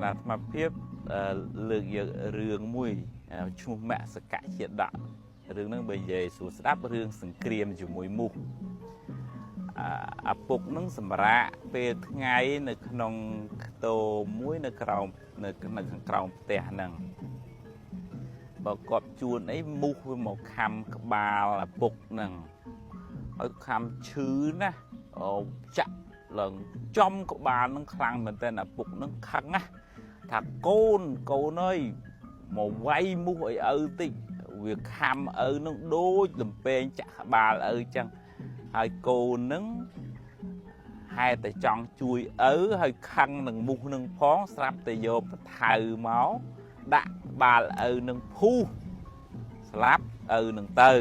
ណាត់មកភាពលើកយករឿងមួយឈ្មោះមគ្គសកជាដករឿងហ្នឹងបើនិយាយសួរស្ដាប់រឿងសង្គ្រាមជាមួយមូសឪពុកនឹងសម្រាប់ពេលថ្ងៃនៅក្នុងខ្ទមមួយនៅក្រោមនៅខាងក្រោមផ្ទះហ្នឹងបើគាត់ជួនអីមូសវាមកខំក្បាលឪពុកហ្នឹងឲ្យខំឈឺណាចាក់ឡើងចំក្បាលហ្នឹងខ្លាំងមែនតើឪពុកហ្នឹងខឹងណាថាកូនអើយមកវាយមូសឲ្យឪតិចវាខំឪហ្នឹងដូចលំពេងចាក់ក្បាលឪចឹងហើយកូនហ្នឹងហេតុតែចង់ជួយឪហើយខឹងនឹងមូសនឹងផងស្រាប់តែយកប្រថៅមកដាក់ក្បាលឪនឹងភូសស្លាប់ឪនឹងទៅ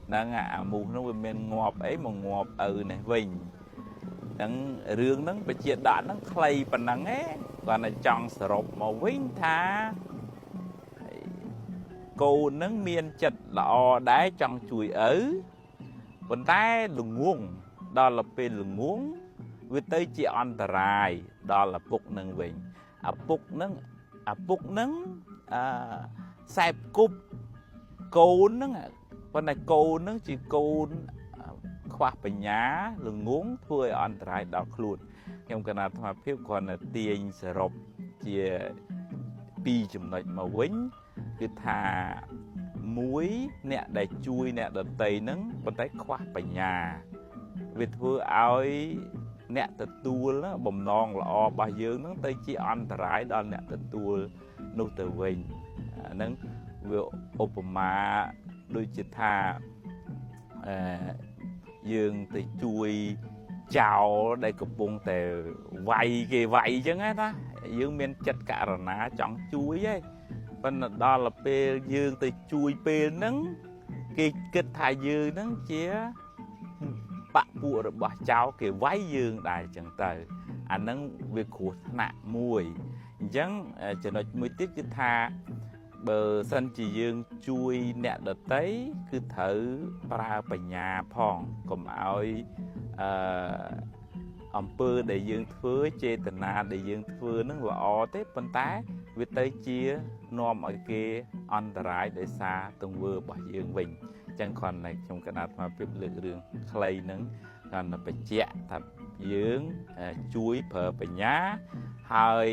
ហ្នឹងអាមូសហ្នឹងវាមានងាប់អីមកងាប់ឪនេះវិញហ្នឹងរឿងហ្នឹងបជាដកហ្នឹងខ្លីប៉ុណ្ណឹងឯងគាត់តែចង់សរុបមកវិញថាកូនហ្នឹងមានចិត្តល្អដែរចង់ជួយឪប៉ុន្តែល្ងងដល់ពេលល្ងងវាទៅជាអន្តរាយដល់ឪពុកនឹងវិញឪពុកនឹងខ្សែគប់កូនហ្នឹងប៉ុន្តែកូនហ្នឹងជាកូនខ្វះបញ្ញាល្ងងធ្វើឲ្យអន្តរាយដល់ខ្លួនខ្ញុំគណៈអាត្មាភាពគ្រាន់តែទាញសរុបជា2ចំណុចមកវិញគឺថាមួយអ្នកដែលជួយអ្នកដទៃហ្នឹងប៉ុន្តែខ្វះបញ្ញាវាធ្វើឲ្យអ្នកទទួលបំណងល្អរបស់យើងហ្នឹងទៅជាអន្តរាយដល់អ្នកទទួលនោះទៅវិញអាហ្នឹងវាឧបមាដូចជាថាយើងទៅជួយចោលដែលកំពុងតែវាយគេវាយអញ្ចឹងណាយើងមានចិត្តករណាចង់ជួយឯងប៉ុន្តែដល់ពេលយើងទៅជួយពេលហ្នឹងគេគិតថាយើងហ្នឹងជាបពួករបស់ចៅគេវាយយើងដែរអញ្ចឹងទៅអាហ្នឹងវាគ្រោះថ្នាក់មួយអញ្ចឹងចំណុចមួយទៀតគឺថាបើសិនជាយើងជួយអ្នកដទៃគឺត្រូវប្រើបញ្ញាផងកុំឲ្យអំពើដែលយើងធ្វើចេតនាដែលយើងធ្វើនឹងល្អទេប៉ុន្តែវាទៅជានាំឲ្យគេអន្តរាយដោយសារទង្វើរបស់យើងវិញអញ្ចឹងគ្រាន់តែខ្ញុំកណាត់មកពីលើករឿងខ្លីហ្នឹងគ្រាន់តែបញ្ជាក់ថាយើងជួយប្រើបញ្ញាហើយ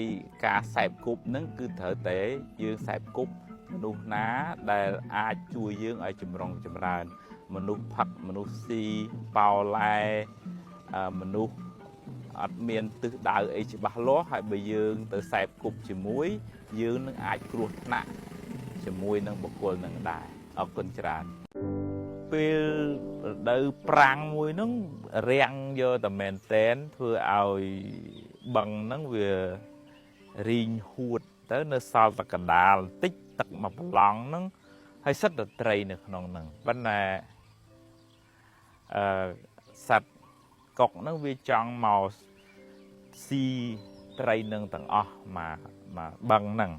ការសែបគប់ហ្នឹងគឺត្រូវតែយើងសែបគប់មនុស្សណាដែលអាចជួយយើងឲ្យចម្រុងចម្រើនមនុស្សផឹកមនុស្សស៊ីប៉ោឡែមនុស្សអត់មានទិសដៅអីច្បាស់លាស់ហើយបើយើងទៅសែបគប់ជាមួយយើងនឹងអាចគ្រោះថ្នាក់ជាមួយនឹងបុគ្គលនឹងដែរអរគុណច្រើនពេលរដូវប្រាំងមួយហ្នឹងរាំងយកតែមែនតែនធ្វើឲ្យបឹងហ្នឹងវារីងហួតទៅនៅសល់តែកណ្ដាលបន្តិចទឹកមកប្រឡងហ្នឹងហើយសិតតែត្រីនៅក្នុងហ្នឹងប៉ុន្តែសត្វកុកហ្នឹងវាចង់មកស៊ីត្រីនឹងទាំងអស់មកបឹងហ្នឹង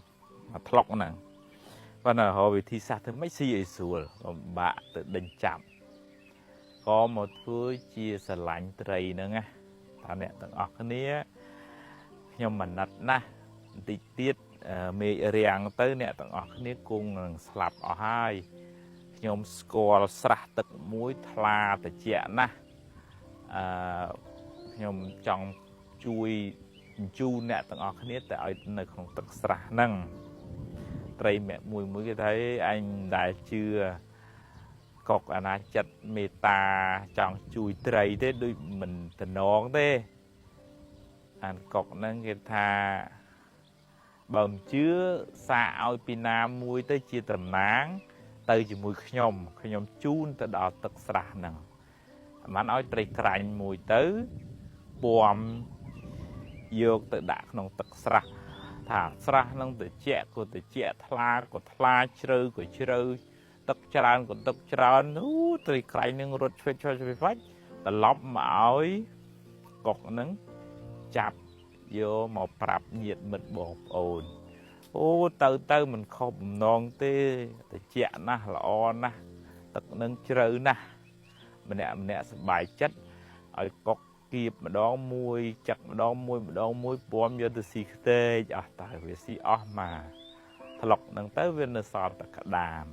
មកថ្លុកហ្នឹងប៉ុន្តែរកវិធីសាស្ត្រធ្វើម៉េចស៊ីឲ្យស្រួលពិបាកទៅដេញចាប់ក៏មកធ្វើជាស្រឡាញ់ត្រីហ្នឹងណាថាអ្នកទាំងអស់គ្នាខ្ញុំអាណិតណាស់បន្តិចទៀតមេឃរាំងទៅអ្នកទាំងអស់គ្នាគង់នឹងស្លាប់អស់ហើយខ្ញុំស្គាល់ស្រះទឹកមួយថ្លាត្រជាក់ណាស់ខ្ញុំចង់ជួយបញ្ជូនអ្នកទាំងអស់គ្នាទៅឲ្យនៅក្នុងទឹកស្រះហ្នឹងត្រីម្នាក់មួយគេថាអញដែលជឿកុកអាណាចិត្តមេត្តាចង់ជួយត្រីទេដូចមិនតំណងទេអានកុកហ្នឹងគេថាបើមិនជឿសាកឲ្យពីណាមួយទៅជាតំណាងទៅជាមួយខ្ញុំជូនទៅដល់ទឹកស្រះហ្នឹងមិនឲ្យត្រីក្រាញ់មួយទៅពំយកទៅដាក់ក្នុងទឹកស្រះថាស្រះហ្នឹងត្រជាក់ក៏ត្រជាក់ថ្លាក៏ថ្លាជ្រៅក៏ជ្រៅទឹកច្រើនក៏ទឹកច្រើនត្រីក្រាញ់នឹងរត់ឆ្វេងឆ្វាច់ត្រឡប់មកឲ្យកុកហ្នឹងចាប់យកមកប្រាប់ញាតិមិត្តបងប្អូនទៅមិនខុសបំណងទេត្រជាក់ណាស់ល្អណាស់ទឹកនឹងជ្រៅណាស់ម្នាក់សប្បាយចិត្តឲ្យកុក គៀបម្ដងមួយចាក់ម្ដងមួយពំយកទៅស៊ីខ្ទេចអស់តើវាស៊ីអស់មកថ្លុកហ្នឹងទៅវានៅសល់តែក្ដាម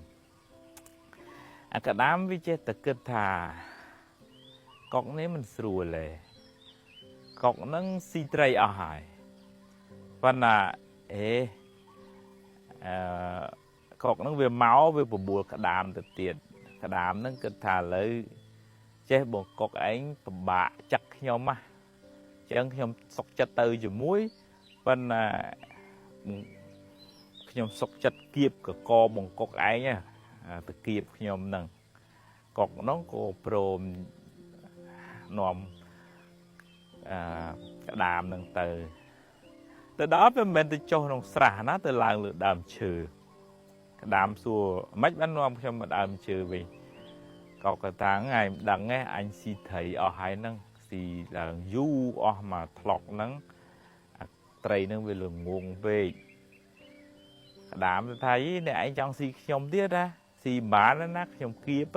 អាក្ដាមវាចេះតែគិតថាកុកនេះមិនស្រួលទេកុកហ្នឹងស៊ីត្រីអស់ហើយប៉ុន្តែកុកហ្នឹងវាមកវាបបួលក្ដាមទៅទៀតក្ដាមហ្នឹងគិតថាឥឡូវចេះបងកុកឯងពិបាកចាក់ខ្ញុំហ៎ចឹងខ្ញុំសុកចិត្តទៅជាមួយប៉ុន្តែខ្ញុំសុកចិត្តគៀបកកបងកុកឯងទៅគៀបខ្ញុំហ្នឹងកុកហ្នឹងក៏ព្រមនាំក្ដាមហ្នឹងទៅដល់វាមិនមែនទៅចុះក្នុងស្រះណាទៅឡើងលើដើមឈើក្ដាមសួរមិនបាននាំខ្ញុំមកដើមឈើវិញកុកក៏ថាថ្ងៃមិនដឹងទេអញស៊ីត្រីអស់ហើយហ្នឹងស៊ីឡើងយូរអស់មកថ្លុកហ្នឹងត្រីហ្នឹងវាល្ងងពេកក្ដាមទៅថាអ្នកឯងចង់ស៊ីខ្ញុំទៀតណាស៊ីបានណាខ្ញុំគៀប